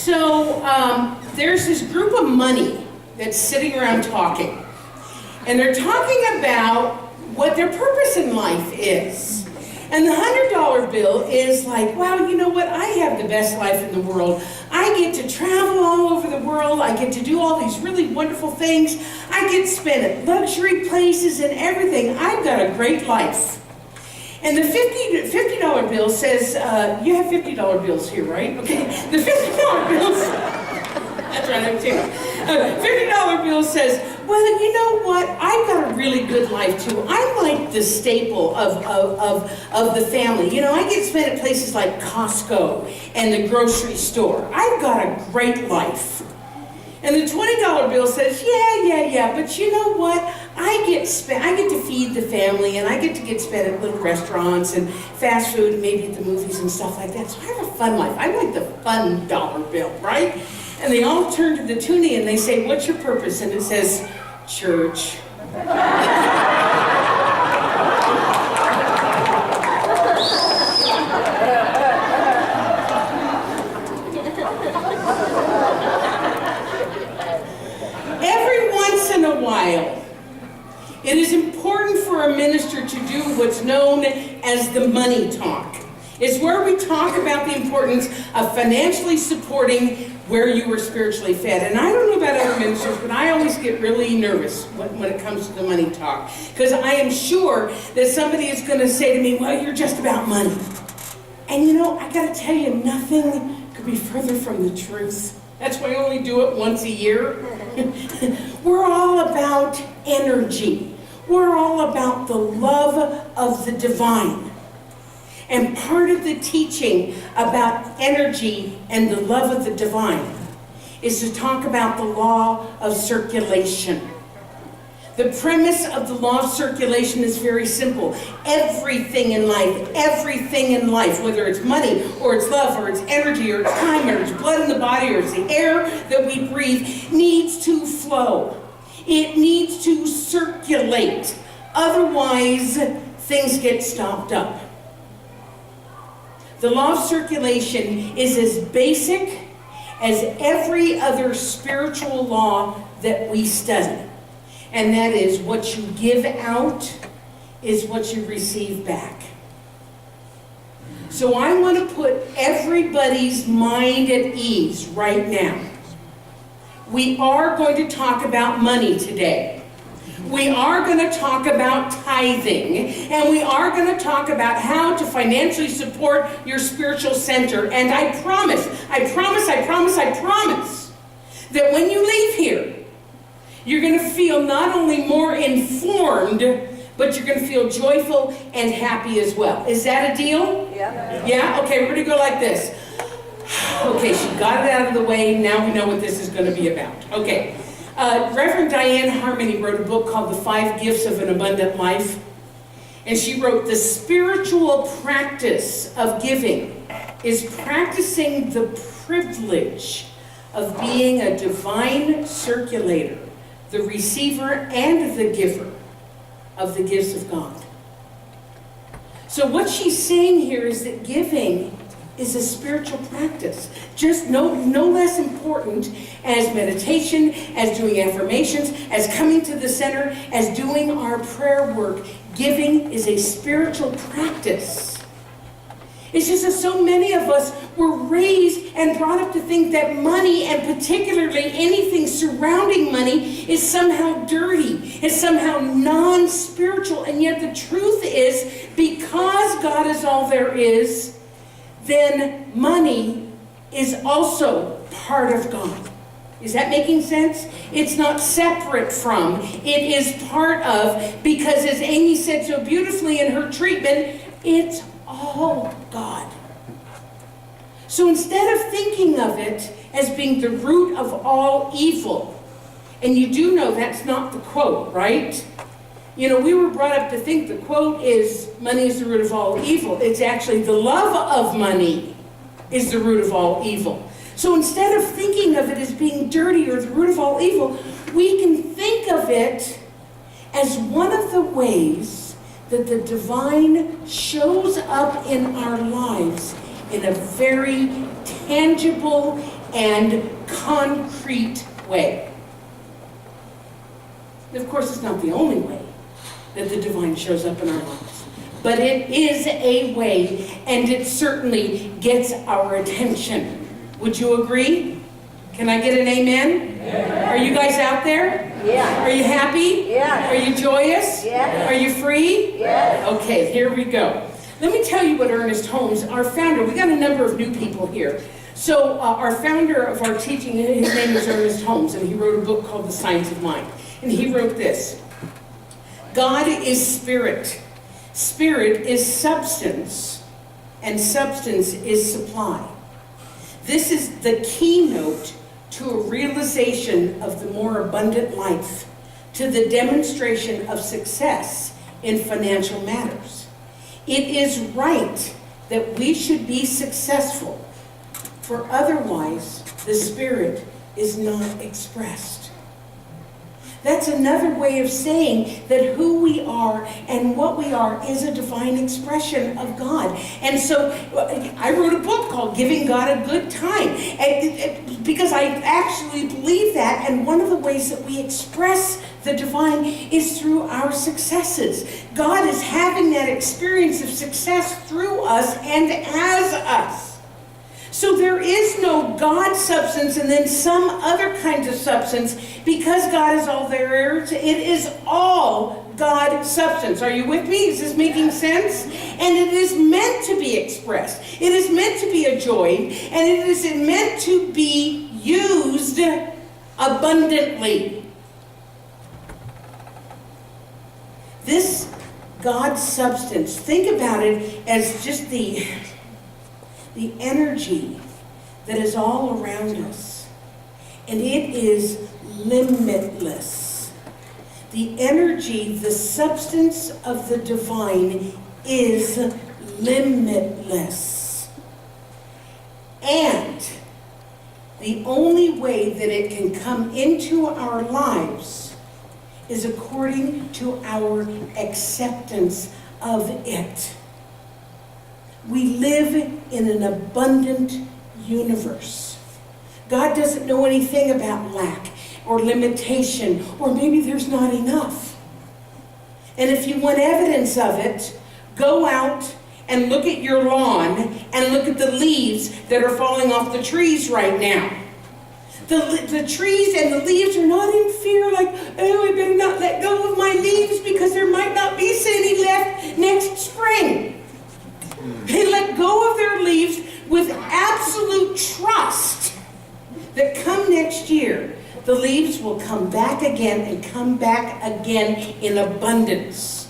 There's this group of money that's sitting around talking. And they're talking about what their purpose in life is. And the $100 bill is like, wow, you know what? I have the best life in the world. I get to travel all over the world. I get to do all these really wonderful things. I get to spend at luxury places and everything. I've got a great life. And the $50 bill says, you have $50 bills here, right? Okay, the $50 bills, that's right, I'm too. $50 bill says, well, you know what? I've got a really good life too. I'm like the staple of the family. You know, I get spent at places like Costco and the grocery store. I've got a great life. And the $20 bill says, yeah, but you know what? I get to feed the family, and I get spent at little restaurants and fast food, and maybe at the movies and stuff like that. So I have a fun life. I like the fun dollar bill, right? And they all turn to the toonie and they say, what's your purpose? And it says, church. It is important for a minister to do what's known as the money talk. It's where we talk about the importance of financially supporting where you were spiritually fed. And I don't know about other ministers, but I always get really nervous when it comes to the money talk. Because I am sure that somebody is going to say to me, well, you're just about money. And you know, I got to tell you, nothing could be further from the truth. That's why I only do it once a year. We're all about energy. We're all about the love of the divine. And part of the teaching about energy and the love of the divine is to talk about the law of circulation. The premise of the law of circulation is very simple. Everything in life, whether it's money or it's love or it's energy or it's time or it's blood in the body or it's the air that we breathe, needs to flow. It needs to circulate. Otherwise, things get stopped up. The law of circulation is as basic as every other spiritual law that we study. And that is, what you give out is what you receive back. So I want to put everybody's mind at ease right now. We are going to talk about money today. We are going to talk about tithing, and we are going to talk about how to financially support your spiritual center. And I promise that when you leave here, you're going to feel not only more informed, but you're going to feel joyful and happy as well. Is that a deal? Yeah. Yeah? Okay, we're going to go like this. Okay, she got it out of the way. Now we know what this is going to be about. Okay. Reverend Diane Harmony wrote a book called The 5 Gifts of an Abundant Life. And she wrote, the spiritual practice of giving is practicing the privilege of being a divine circulator, the receiver and the giver of the gifts of God. So what she's saying here is that giving is a spiritual practice, just no less important as meditation, as doing affirmations, as coming to the center, as doing our prayer work. Giving is a spiritual practice. It's just that so many of us were raised and brought up to think that money, and particularly anything surrounding money, is somehow dirty, is somehow non-spiritual. And yet the truth is, because God is all there is, then money is also part of God. Is that making sense? It's not separate from, it is part of, because as Amy said so beautifully in her treatment, it's all God. So instead of thinking of it as being the root of all evil, and you do know that's not the quote, right? You know, we were brought up to think the quote is, money is the root of all evil. It's actually the love of money is the root of all evil. So instead of thinking of it as being dirty or the root of all evil, we can think of it as one of the ways that the divine shows up in our lives in a very tangible and concrete way. Of course, it's not the only way that the divine shows up in our lives, but it is a way, and it certainly gets our attention. Would you agree? Can I get an amen? Yeah. Are you guys out there? Yeah. Are you happy? Yeah. Are you joyous? Yeah. Are you free? Yeah. Okay, here we go. Let me tell you what Ernest Holmes, our founder, we got a number of new people here. So our founder of our teaching, his name is Ernest Holmes, and he wrote a book called The Science of Mind. And he wrote this: God is spirit. Spirit is substance, and substance is supply. This is the keynote to a realization of the more abundant life, to the demonstration of success in financial matters. It is right that we should be successful, for otherwise the spirit is not expressed. That's another way of saying that who we are and what we are is a divine expression of God. And so I wrote a book called Giving God a Good Time, because I actually believe that, and one of the ways that we express the divine is through our successes. God is having that experience of success through us and as us. So there is no God substance and then some other kinds of substance, because God is all there. It is all God substance. Are you with me? Is this making sense? And it is meant to be expressed. It is meant to be enjoyed, and it is meant to be used abundantly. This God substance, think about it as just the energy that is all around us. And it is limitless. The energy, the substance of the divine is limitless. And the only way that it can come into our lives is according to our acceptance of it. We live in an abundant universe. God doesn't know anything about lack or limitation, or maybe there's not enough. And if you want evidence of it, go out and look at your lawn and look at the leaves that are falling off the trees right now. The trees and the leaves are not in fear like, oh, I better not let go of my leaves because there might not be any left next spring. They let go of their leaves with absolute trust that come next year, the leaves will come back again and come back again in abundance.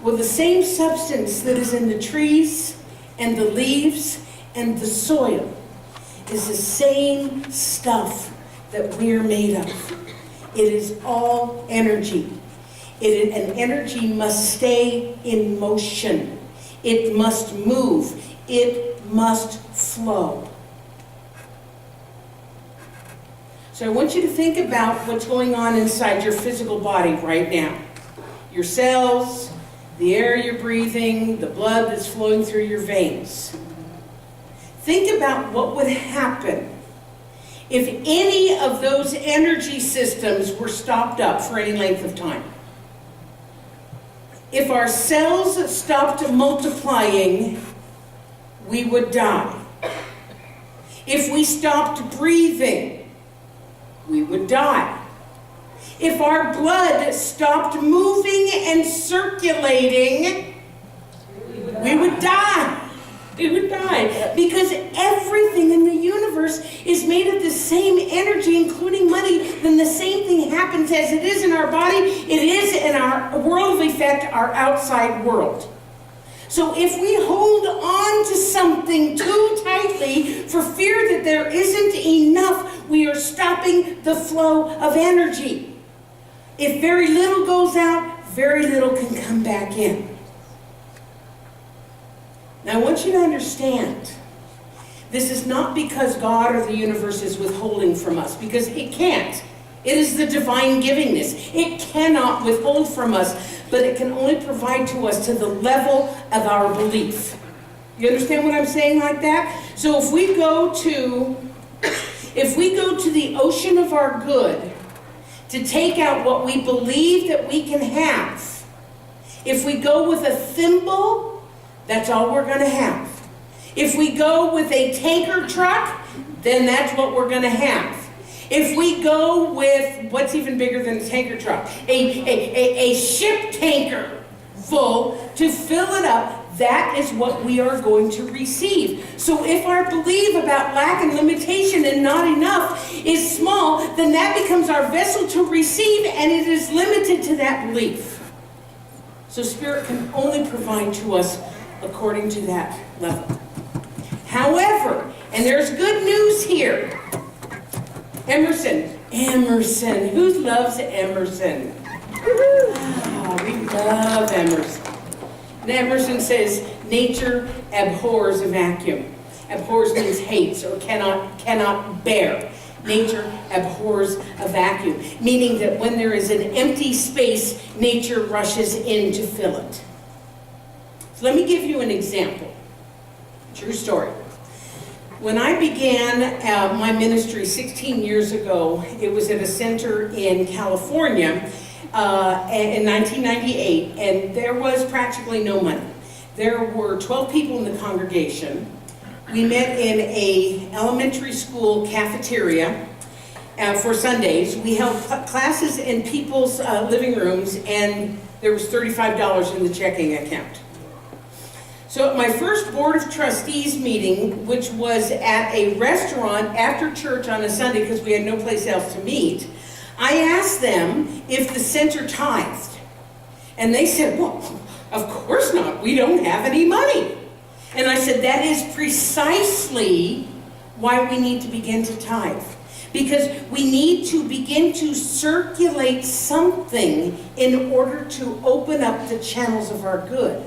Well, the same substance that is in the trees and the leaves and the soil is the same stuff that we're made of. It is all energy. And energy must stay in motion. It must move. It must flow. So I want you to think about what's going on inside your physical body right now. Your cells, the air you're breathing, the blood that's flowing through your veins. Think about what would happen if any of those energy systems were stopped up for any length of time. If our cells stopped multiplying, we would die. If we stopped breathing, we would die. If our blood stopped moving and circulating, we would die. We would die. Because everything in the universe is made of the same energy, including money. Then the same thing happens as it is in our body. It is in our world of effect, our outside world. So if we hold on to something too tightly for fear that there isn't enough, we are stopping the flow of energy. If very little goes out, very little can come back in. Now I want you to understand, this is not because God or the universe is withholding from us, because it can't. It is the divine givingness. It cannot withhold from us, but it can only provide to us to the level of our belief. You understand what I'm saying like that? So if we go to the ocean of our good to take out what we believe that we can have, if we go with a thimble, that's all we're going to have. If we go with a tanker truck, then that's what we're going to have. If we go with, what's even bigger than a tanker truck? A ship tanker full to fill it up, that is what we are going to receive. So if our belief about lack and limitation and not enough is small, then that becomes our vessel to receive, and it is limited to that belief. So Spirit can only provide to us according to that level. However, and there's good news here. Emerson, who loves Emerson? Oh, we love Emerson. And Emerson says, nature abhors a vacuum. Abhors means hates or cannot bear. Nature abhors a vacuum, meaning that when there is an empty space, nature rushes in to fill it. So let me give you an example. True story. When I began my ministry 16 years ago, it was at a center in California in 1998, and there was practically no money. There were 12 people in the congregation. We met in an elementary school cafeteria for Sundays. We held classes in people's living rooms, and there was $35 in the checking account. So at my first Board of Trustees meeting, which was at a restaurant after church on a Sunday because we had no place else to meet, I asked them if the center tithed. And they said, well, of course not. We don't have any money. And I said, that is precisely why we need to begin to tithe. Because we need to begin to circulate something in order to open up the channels of our good.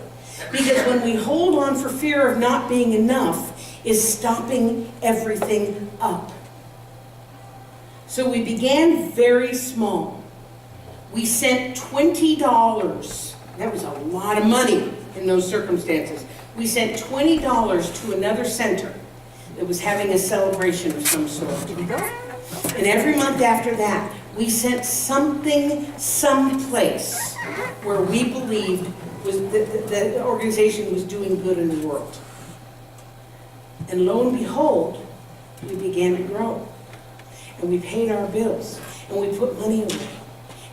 Because when we hold on for fear of not being enough is stopping everything up. So we began very small. We sent $20. That was a lot of money in those circumstances. We sent $20 to another center that was having a celebration of some sort. And every month after that, we sent something someplace where we believed was the organization was doing good in the world. And lo and behold, we began to grow. And we paid our bills. And we put money away.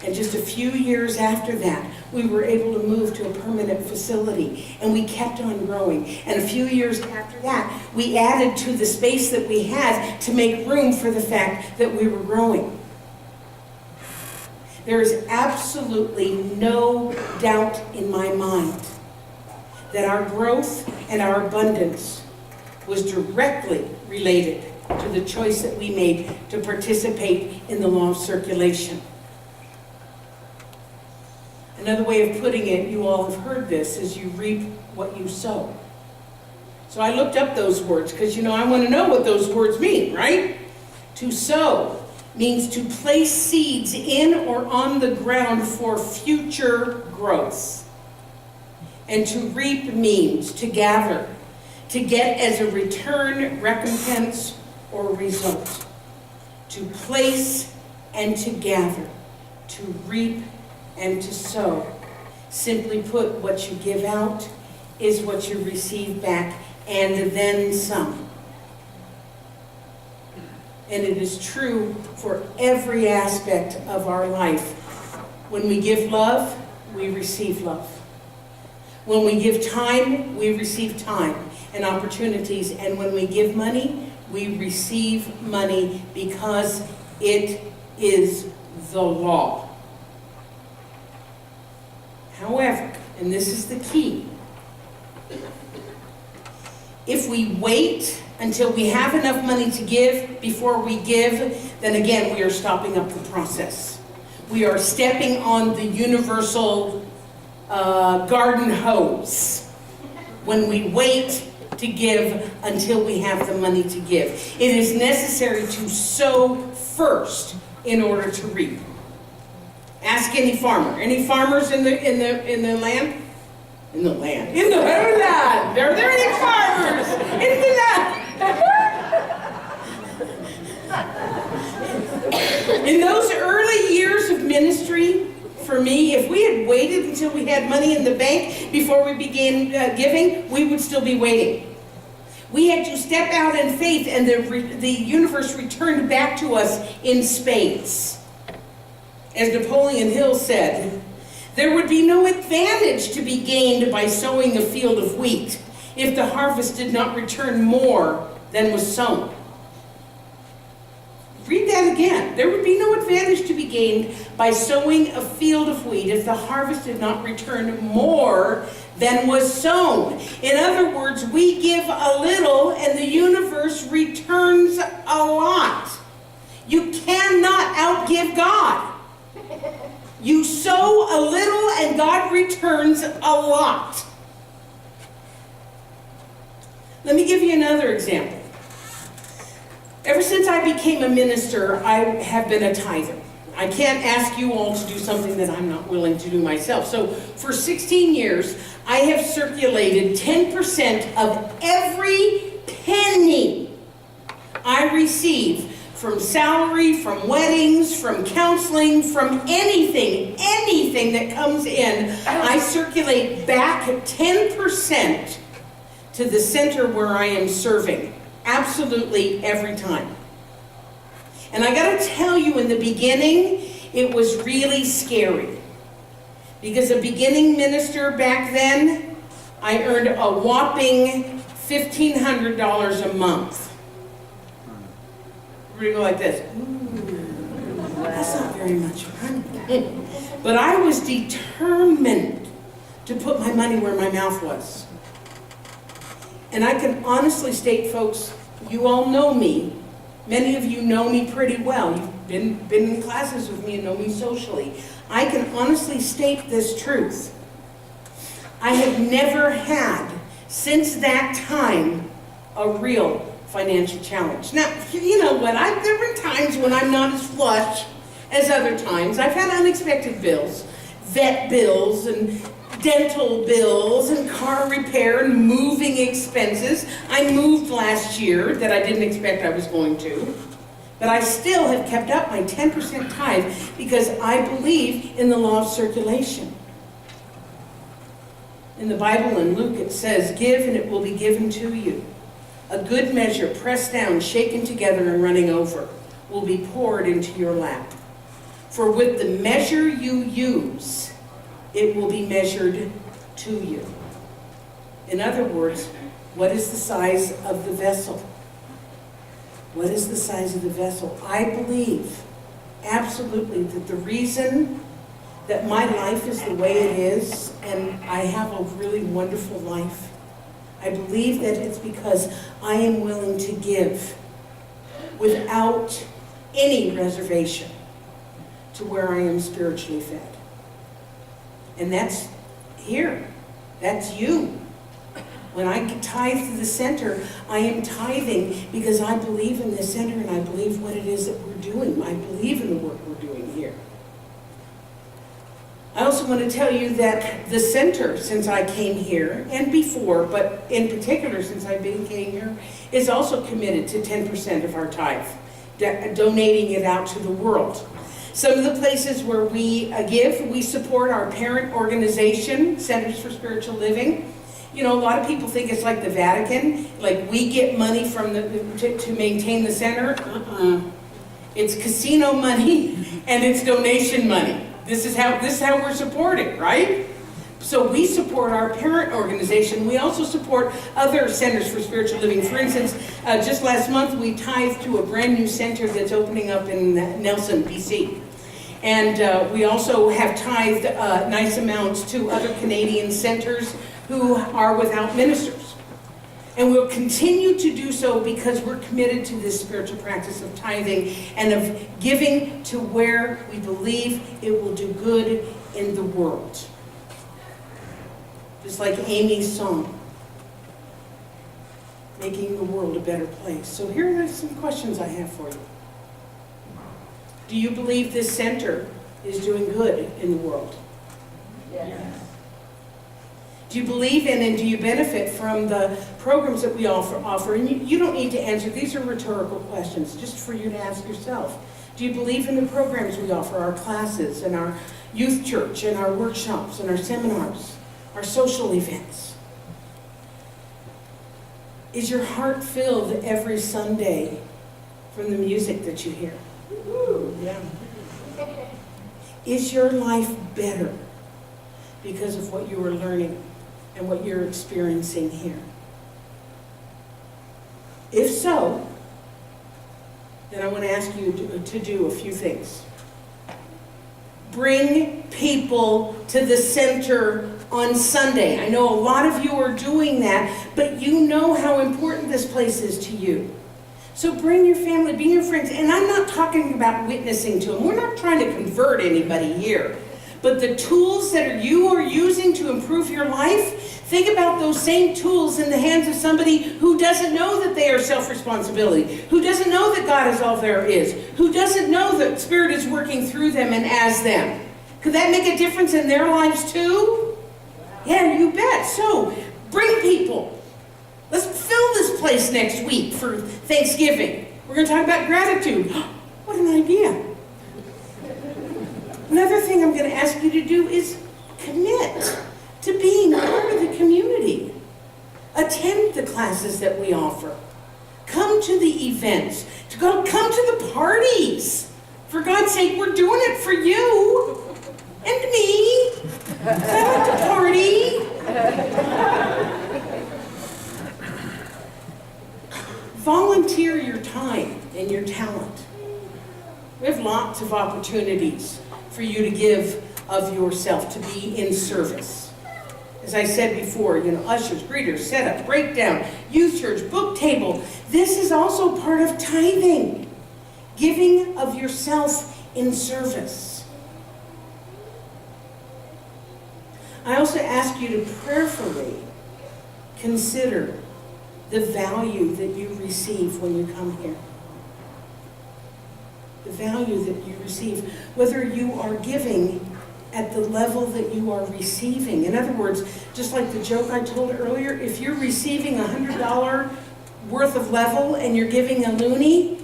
And just a few years after that, we were able to move to a permanent facility. And we kept on growing. And a few years after that, we added to the space that we had to make room for the fact that we were growing. There is absolutely no doubt in my mind that our growth and our abundance was directly related to the choice that we made to participate in the law of circulation. Another way of putting it, you all have heard this, is you reap what you sow. So I looked up those words because, I want to know what those words mean, right? To sow means to place seeds in or on the ground for future growth. And to reap means to gather, to get as a return, recompense, or result. To place and to gather, to reap and to sow. Simply put, what you give out is what you receive back, and then some. And it is true for every aspect of our life. When we give love, we receive love. When we give time, we receive time and opportunities. And when we give money, we receive money because it is the law. However, and this is the key, if we wait until we have enough money to give before we give, then again, we are stopping up the process. We are stepping on the universal garden hose when we wait to give until we have the money to give. It is necessary to sow first in order to reap. Ask any farmer. Any farmers in the land? In the land. In the land. Are there any farmers in the land? had money in the bank before we began giving, we would still be waiting. We had to step out in faith, and the universe returned back to us in spades. As Napoleon Hill said, there would be no advantage to be gained by sowing a field of wheat if the harvest did not return more than was sown. Read that again. There would be no advantage to be gained by sowing a field of wheat if the harvest did not return more than was sown. In other words, we give a little and the universe returns a lot. You cannot outgive God. You sow a little and God returns a lot. Let me give you another example. Ever since I became a minister, I have been a tither. I can't ask you all to do something that I'm not willing to do myself. So for 16 years, I have circulated 10% of every penny I receive from salary, from weddings, from counseling, from anything that comes in. I circulate back 10% to the center where I am serving. Absolutely every time. And I gotta tell you, in the beginning, it was really scary. Because a beginning minister back then, I earned a whopping $1,500 a month. We're gonna go like this. Ooh, that's not very much money. But I was determined to put my money where my mouth was. And I can honestly state, folks, you all know me. Many of you know me pretty well. You've been in classes with me and know me socially. I can honestly state this truth. I have never had, since that time, a real financial challenge. Now, you know what? There were times when I'm not as flush as other times. I've had unexpected bills, vet bills, and dental bills and car repair and moving expenses. I moved last year that I didn't expect I was going to. But I still have kept up my 10% tithe because I believe in the law of circulation. In the Bible in Luke it says, "Give and it will be given to you. A good measure, pressed down, shaken together and running over, will be poured into your lap. For with the measure you use, it will be measured to you." In other words, what is the size of the vessel? What is the size of the vessel? I believe absolutely that the reason that my life is the way it is, and I have a really wonderful life, I believe that it's because I am willing to give without any reservation to where I am spiritually fed. And that's here. That's you. When I tithe to the center, I am tithing because I believe in the center and I believe what it is that we're doing. I believe in the work we're doing here. I also want to tell you that the center, since I came here, and before, but in particular since I came here, is also committed to 10% of our tithe, donating it out to the world. Some of the places where we give, we support our parent organization, Centers for Spiritual Living. You know, a lot of people think it's like the Vatican, like we get money from to maintain the center. It's casino money and it's donation money. This is how we're supported, right? So we support our parent organization. We also support other centers for spiritual living. For instance, just last month we tithed to a brand new center that's opening up in Nelson, BC. And we also have tithed nice amounts to other Canadian centers who are without ministers. And we'll continue to do so because we're committed to this spiritual practice of tithing and of giving to where we believe it will do good in the world. Just like Amy's song, making the world a better place. So here are some questions I have for you. Do you believe this center is doing good in the world? Yes. Do you believe in and do you benefit from the programs that we offer? And you don't need to answer. These are rhetorical questions, just for you to ask yourself. Do you believe in the programs we offer, our classes and our youth church and our workshops and our seminars, our social events? Is your heart filled every Sunday from the music that you hear? Yeah. Is your life better because of what you are learning and what you're experiencing here? If so, then I want to ask you to do a few things. Bring people to the center on Sunday. I know a lot of you are doing that, but you know how important this place is to you. So bring your family, bring your friends, and I'm not talking about witnessing to them. We're not trying to convert anybody here. But the tools that you are using to improve your life, think about those same tools in the hands of somebody who doesn't know that they are self-responsibility, who doesn't know that God is all there is, who doesn't know that Spirit is working through them and as them. Could that make a difference in their lives too? Yeah, you bet. So, bring people. Let's fill this place next week for Thanksgiving. We're going to talk about gratitude. What an idea. Another thing I'm going to ask you to do is commit to being part of the community. Attend the classes that we offer. Come to the events. Come to the parties. For God's sake, we're doing it for you and me. I like to party. Volunteer your time and your talent. We have lots of opportunities for you to give of yourself, to be in service. As I said before, ushers, greeters, setup, breakdown, youth church, book table. This is also part of tithing. Giving of yourself in service. I also ask you to prayerfully consider the value that you receive when you come here. The value that you receive, whether you are giving at the level that you are receiving. In other words, just like the joke I told earlier, if you're receiving $100 worth of level and you're giving a loonie,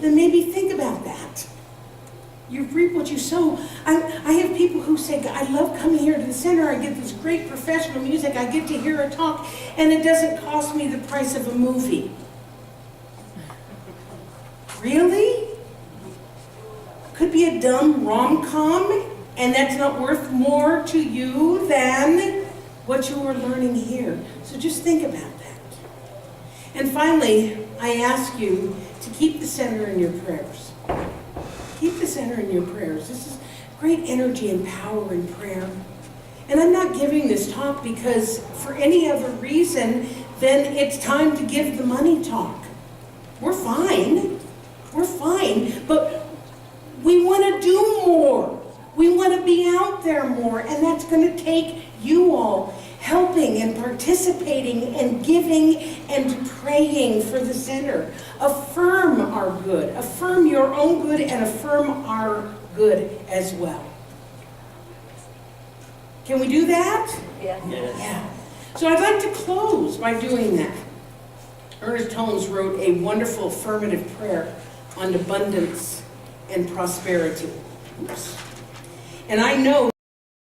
then maybe think about that. You reap what you sow. I have people who say, I love coming here to the center. I get this great professional music. I get to hear a talk, and it doesn't cost me the price of a movie. Really? Could be a dumb rom-com, and that's not worth more to you than what you are learning here. So just think about that. And finally, I ask you to keep the center in your prayers. Keep the center in your prayers. This is great energy and power in prayer. And I'm not giving this talk because for any other reason than it's time to give the money talk. We're fine. We're fine. But we want to do more. We want to be out there more. And that's going to take you all helping and participating and giving and praying for the center. Affirm our good. Affirm your own good and affirm our good as well. Can we do that? Yes. Yeah. So I'd like to close by doing that. Ernest Holmes wrote a wonderful affirmative prayer on abundance and prosperity. Oops. And I know